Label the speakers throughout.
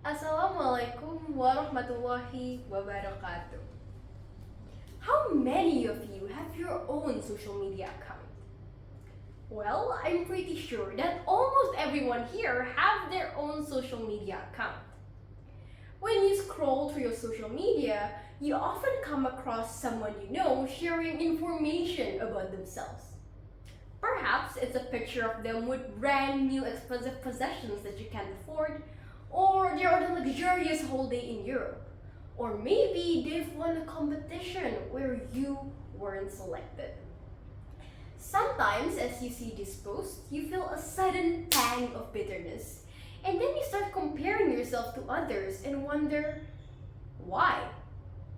Speaker 1: Assalamualaikum warahmatullahi wabarakatuh. How many of you have your own social media account? Well, I'm pretty sure that almost everyone here have their own social media account. When you scroll through your social media, you often come across someone you know sharing information about themselves. Perhaps it's a picture of them with brand new expensive possessions that you can't afford, or they're on a luxurious holiday in Europe, or maybe they've won a competition where you weren't selected. Sometimes, as you see this post, you feel a sudden pang of bitterness, and then you start comparing yourself to others and wonder, why?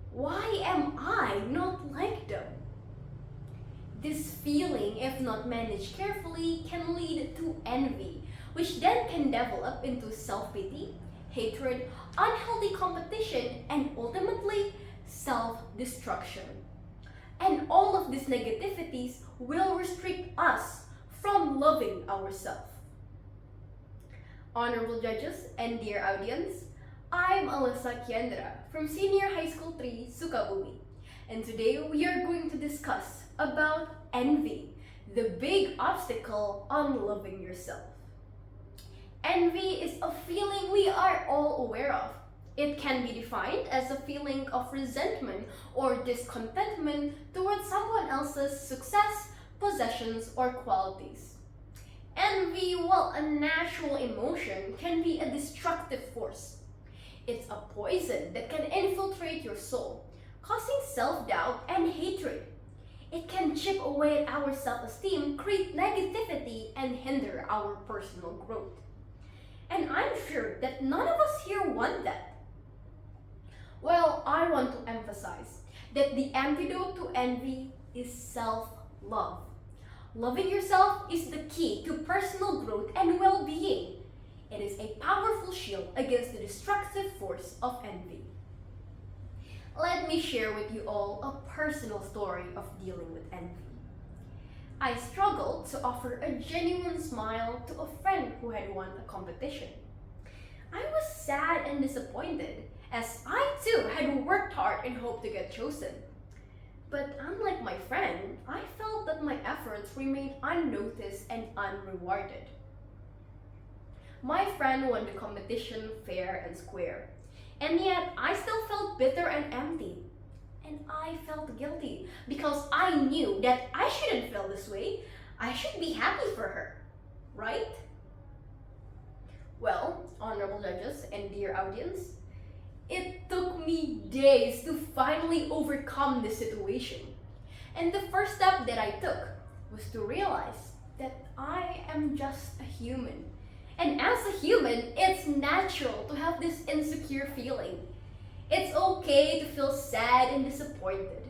Speaker 1: Why am I not like them? This feeling, if not managed carefully, can lead to envy, which then can develop into self-pity, hatred, unhealthy competition, and ultimately self-destruction. And all of these negativities will restrict us from loving ourselves. Honorable judges and dear audience, I'm Alyssa Kiandra from Senior High School 3, Sukabumi. And today we are going to discuss about envy, the big obstacle on loving yourself. Envy is a feeling we are all aware of. It can be defined as a feeling of resentment or discontentment towards someone else's success, possessions, or qualities. Envy, while a natural emotion, can be a destructive force. It's a poison that can infiltrate your soul, causing self-doubt and hatred. It can chip away at our self-esteem, create negativity, and hinder our personal growth. And I'm sure that none of us here want that. Well, I want to emphasize that the antidote to envy is self-love. Loving yourself is the key to personal growth and well-being. It is a powerful shield against the destructive force of envy. Let me share with you all a personal story of dealing with envy. I struggled to offer a genuine smile to a friend who had won a competition. I was sad and disappointed, as I too had worked hard and hoped to get chosen. But unlike my friend, I felt that my efforts remained unnoticed and unrewarded. My friend won the competition fair and square, and yet I still felt bitter and empty. And I felt guilty because I knew that I shouldn't feel this way. I should be happy for her, right? Well, honorable judges and dear audience, it took me days to finally overcome this situation. And the first step that I took was to realize that I am just a human. And as a human, it's natural to have this insecure feeling. It's okay to feel sad and disappointed.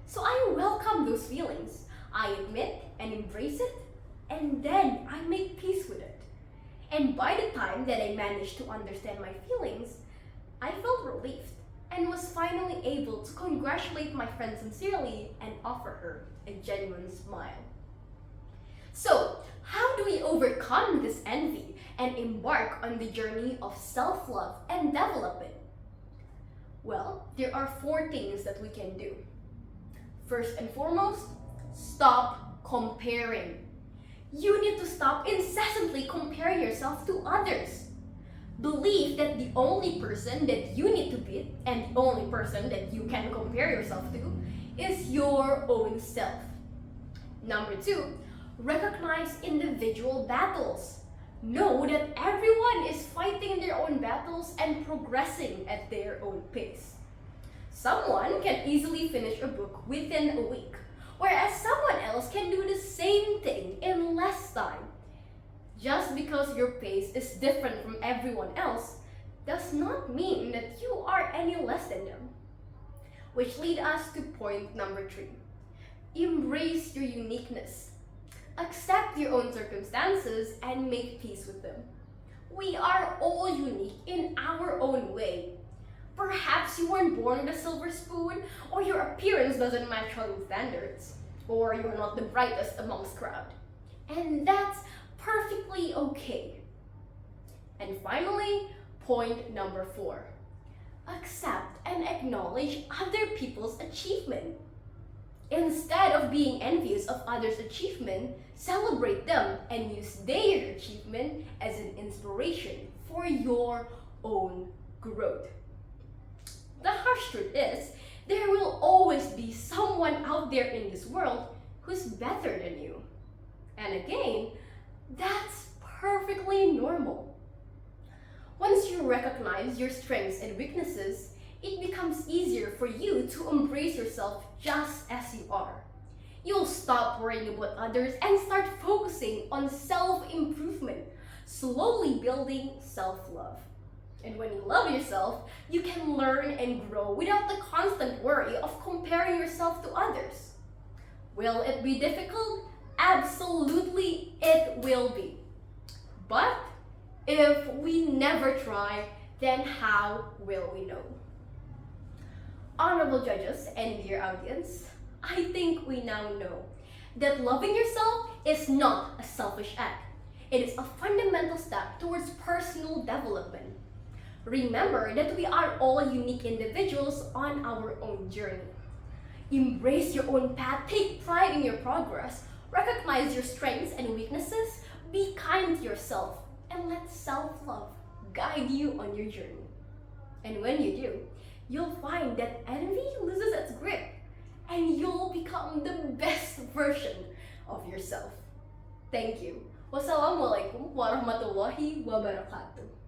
Speaker 1: So I welcome those feelings. I admit and embrace it, and then I make peace with it. And by the time that I managed to understand my feelings, I felt relieved and was finally able to congratulate my friend sincerely and offer her a genuine smile. So, how do we overcome this envy and embark on the journey of self-love and development? Well, there are 4 things that we can do. First and foremost, stop comparing. You need to stop incessantly comparing yourself to others. Believe that the only person that you need to beat and the only person that you can compare yourself to is your own self. Number 2, recognize individual battles. Know that everyone is fighting their own battles and progressing at their own pace. Someone can easily finish a book within a week, whereas someone else can do the same thing in less time. Just because your pace is different from everyone else does not mean that you are any less than them. Which leads us to point number 3. Embrace your uniqueness. Accept your own circumstances and make peace with them. We are all unique in our own way. Perhaps you weren't born with a silver spoon, or your appearance doesn't match Hollywood standards, or you're not the brightest amongst crowd. And that's perfectly okay. And finally, point number 4. Accept and acknowledge other people's achievement. Instead of being envious of others' achievement, celebrate them and use their achievement as an inspiration for your own growth. The harsh truth is, there will always be someone out there in this world who's better than you. And again, that's perfectly normal. Once you recognize your strengths and weaknesses, it becomes easier for you to embrace yourself just as you are. You'll stop worrying about others and start focusing on self-improvement, slowly building self-love. And when you love yourself, you can learn and grow without the constant worry of comparing yourself to others. Will it be difficult? Absolutely, it will be. But if we never try, then how will we know? Honorable judges and dear audience, I think we now know that loving yourself is not a selfish act. It is a fundamental step towards personal development. Remember that we are all unique individuals on our own journey. Embrace your own path, take pride in your progress, recognize your strengths and weaknesses, be kind to yourself, and let self-love guide you on your journey. And when you do, you'll find that envy loses its grip and you'll become the best version of yourself. Thank you. Wassalamualaikum warahmatullahi wabarakatuh.